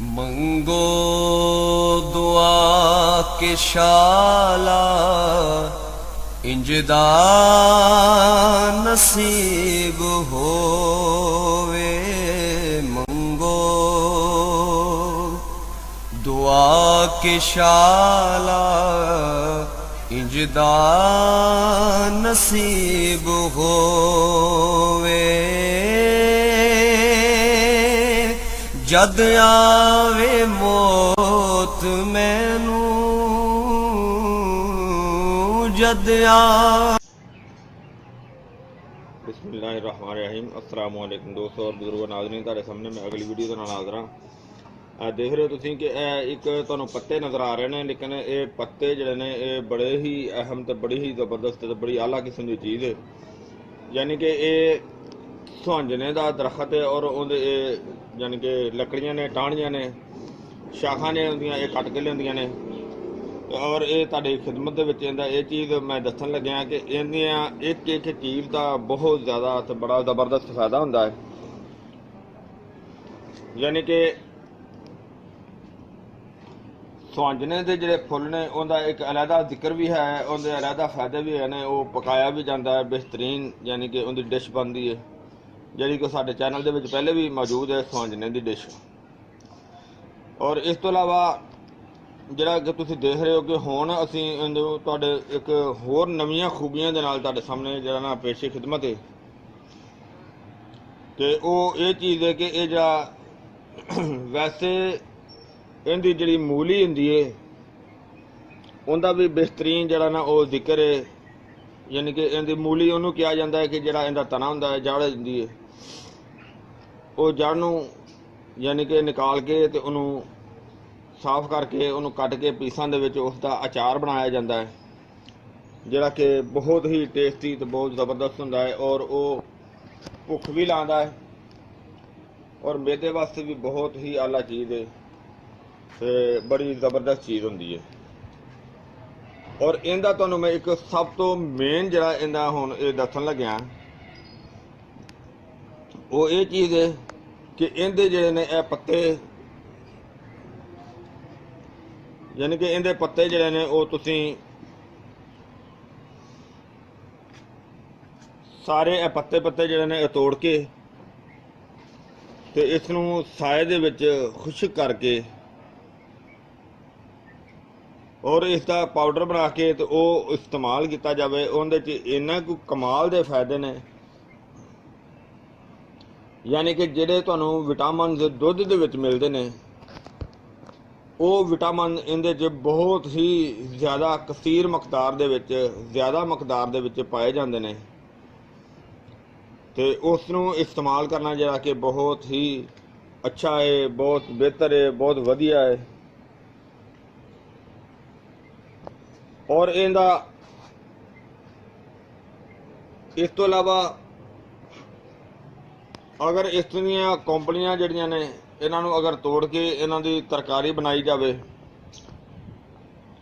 मंगो दुआ के शाला इंजदा नसीब होवे। मंगो दुआ के शाला इंजदा नसीब होवे। जद आवे मौत मैनू जद बिस्मिल्लाहिर्रहमानिर्रहीम। अस्सलाम वालेकुम दोस्तों और बुजुर्गो नाज़रीन, तुहाडे सामने मैं अगली वीडियो के नाल हाज़र हाँ। देख रहे हो तुसीं कि एक तुहानूं पत्ते नज़र आ रहे हैं, लेकिन ये पत्ते जिहड़े ने ये बड़े ही अहम तो बड़ी ही जबरदस्त तो बड़ी आला किस्म की चीज़ है। यानी कि ये सुहांजने का दरखत है और उहदे यानी कि लकड़ियां ने, टाहनियां ने, शाखा ने उहदियां ये कट के लिआंदियां ने और ये तुहाडी खिदमत दे विच इहदा ये चीज़ मैं दस्सण लग्या कि इहदियां एक एक चीज़ का बहुत ज़्यादा तो बड़ा जबरदस्त फायदा हुंदा है। यानी कि सुहांजने के जिहड़े फुल ने उहदा एक अलहदा जिक्र भी है, उहदे अलहदा फायदे भी है ने। वो पकाया भी जाता है बेहतरीन, यानी कि उहदी डिश बनती है जिहड़ी कि साडे चैनल दे विच पहले भी मौजूद है, सुहांजने की डिश। और इस तो इलावा जिहड़ा कि तुसीं देख रहे हो कि हुण असीं तुहाडे एक होर नवीं खूबियां दे नाल तुहाडे सामने जिहड़ा ना पेशे खिदमत है कि वो ये चीज़ है कि ये जिहड़ा वैसे इहदी जिहड़ी मूली हुंदी है उहदा भी बेहतरीन जिहड़ा ना वो जिक्र है। यानी कि इहदी मूली उहनूं कहा जाता है कि जिहड़ा इहदा तना हुंदा है, जड़ हुंदी है, वो जड़ नूं यानी कि निकाल के ते उहनूं साफ करके उन्होंने कट के पीसां दे विच उसका अचार बनाया जाता है, जिहड़ा कि बहुत ही टेस्टी तो बहुत ज़बरदस्त हुंदा है और वो भुख भी लांदा है और मैदे वास्ते भी बहुत ही आला चीज़ है ते बड़ी ज़बरदस्त चीज़ हुंदी है। और इहदा तुहानूं मैं एक सब तो मेन जिहड़ा इहदा हुण ये दस्सण लग्या वो ये चीज़ है कि इहदे जिहड़े ने ये पत्ते यानी कि इहदे पत्ते जिहड़े ने वो तुसीं सारे पत्ते जिहड़े ने तोड़ के ते इसनूं साए दे विच खुश्क करके और इसका पाउडर बना के तो वो इस्तेमाल किया जाए। उहदे च इन्ना कोई कमाल दे फायदे ने, यानी कि जिहड़े तुहानूं विटामिन दुध दे विच मिलदे ने वो विटामिन इहदे च बहुत ही ज़्यादा कसीर मकदार दे विच ज़्यादा मकदार दे विच पाए जांदे ने ते उसनूं इस्तेमाल करना जिहड़ा कि बहुत ही अच्छा है, बहुत बेहतर है, बहुत वधिया है। और इहदा इस तो इलावा अगर इस दियां कंपनियां जिहड़ियां ने इन्हां नूं अगर तोड़ के इन्हां दी तरकारी बनाई जाए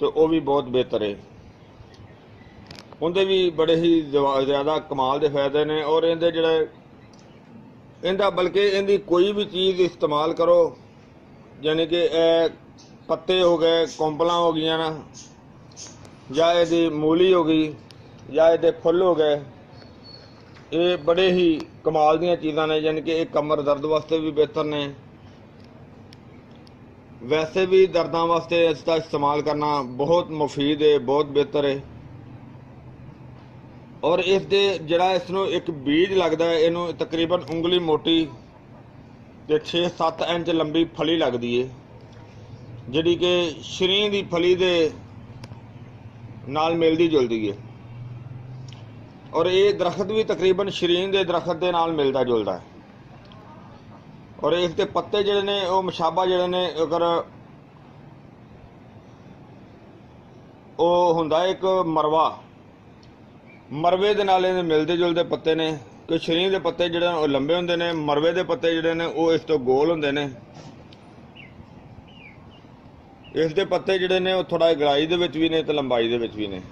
तो वो भी बहुत बेहतर है। उनके भी बड़े ही ज़्यादा कमाल के फायदे ने। और इहदे जिहड़े इहदा बल्कि इहदी कोई भी चीज़ इस्तेमाल करो, यानी कि पत्ते हो गए, कोंपलां हो गई ना, या इहदी मूली हो गई, या इहदे फुल हो गए, ये बड़े ही कमाल दीयां चीज़ां ने। यानी कि ये कमर दर्द वास्ते भी बेहतर ने, वैसे भी दर्दां वास्ते इसका इस्तेमाल करना बहुत मुफीद है, बहुत बेहतर है। और इस दे जिहड़ा इसनूं एक बीज लगता है, इनू तकरीबन उंगली मोटी ते 6-7 इंच लंबी फली लगती है, जिहड़ी कि शरीं दी फली दे नाल मिलदी जुलदी है। और ये दरखत भी तकरीबन शरीं दे दरखत दे नाल मिलदा जुलदा है। और इसके पत्ते जिहड़े ने वो मशाबा जिहड़े ने अगर वो हुंदा एक मरवे दे नाल इहदे मिलदे जुलदे पत्ते ने कि शरीं दे पत्ते जिहड़े वो लंबे हुंदे ने, मरवे दे पत्ते जिहड़े ने वो इस तो गोल हुंदे ने। इस दे पत्ते जिहड़े ने वो थोड़ा गहराई दे विच भी ने ते लंबाई दे विच भी ने।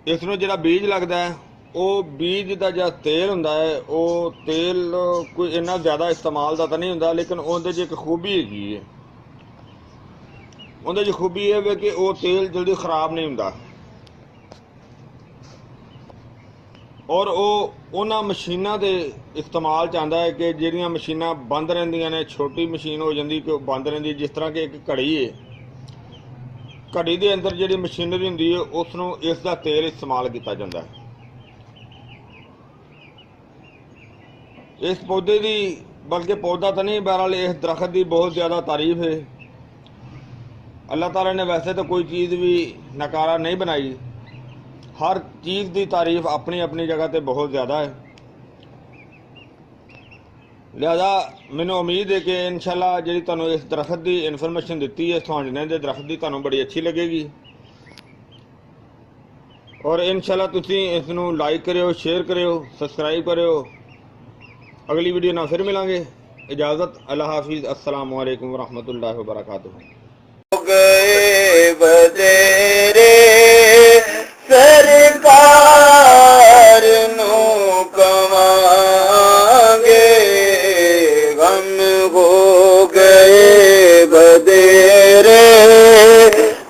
इसनूं जिहड़ा बीज लगदा है ਉਹ ਬੀਜ ਦਾ ਜਿਹੜਾ ਤੇਲ ਹੁੰਦਾ ਹੈ ਉਹ ਤੇਲ ਕੋਈ ਇੰਨਾ ਜ਼ਿਆਦਾ ਇਸਤੇਮਾਲ ਦਾ ਤਾਂ ਨਹੀਂ ਹੁੰਦਾ, ਲੇਕਿਨ ਉਹਦੇ 'ਚ ਇੱਕ ਖੂਬੀ ਹੈਗੀ ਹੈ। ਉਹਦੇ 'ਚ ਖੂਬੀ ਇਹ ਹੈ ਕਿ ਉਹ ਤੇਲ ਜਲਦੀ ਖਰਾਬ ਨਹੀਂ ਹੁੰਦਾ, ਔਰ ਉਹ ਉਹਨਾਂ ਮਸ਼ੀਨਾਂ ਦੇ ਇਸਤੇਮਾਲ 'ਚ ਆਉਂਦਾ ਹੈ ਕਿ ਜਿਹੜੀਆਂ ਮਸ਼ੀਨਾਂ ਬੰਦ ਰਹਿੰਦੀਆਂ ਨੇ। ਛੋਟੀ ਮਸ਼ੀਨ ਹੋ ਜਾਂਦੀ ਕਿ ਉਹ ਬੰਦ ਰਹਿੰਦੀ, ਜਿਸ ਤਰ੍ਹਾਂ ਕਿ ਇੱਕ ਘੜੀ ਹੈ, ਘੜੀ ਦੇ ਅੰਦਰ ਜਿਹੜੀ ਮਸ਼ੀਨਰੀ ਹੁੰਦੀ ਹੈ ਉਸ ਨੂੰ ਇਸ ਦਾ ਤੇਲ ਇਸਤੇਮਾਲ ਕੀਤਾ ਜਾਂਦਾ ਹੈ। ਇਸ ਪੌਦੇ ਦੀ, बल्कि पौधा तो नहीं, बहरहाल इस दरख्त की बहुत ज़्यादा तारीफ है। अल्लाह ताला ने वैसे तो कोई चीज़ भी नकारा नहीं बनाई, हर चीज़ की तारीफ अपनी अपनी जगह पर बहुत ज़्यादा है। लिहाजा मैनू उम्मीद है कि इंशाअल्लाह जी तुहानू इस दरख्त की इन्फॉर्मेशन दी है सुहांजने के दरख्त की तुहानू बड़ी अच्छी लगेगी, और इंशाअल्लाह तुसीं इसनू लाइक करियो, शेयर करियो, सबसक्राइब करियो। अगली वीडियो ना फिर मिलांगे। इजाज़त, अल्लाह हाफिज़, अस्सलामु अलैकुम वरहमतुल्लाहि वबरकातुहू। गए बदेरे सरकार नू कवांगे, गम हो गए बदेरे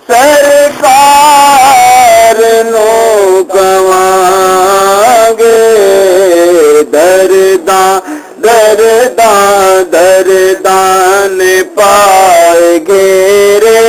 सरकार नू कवांगे। दरदां ने पाए घेरे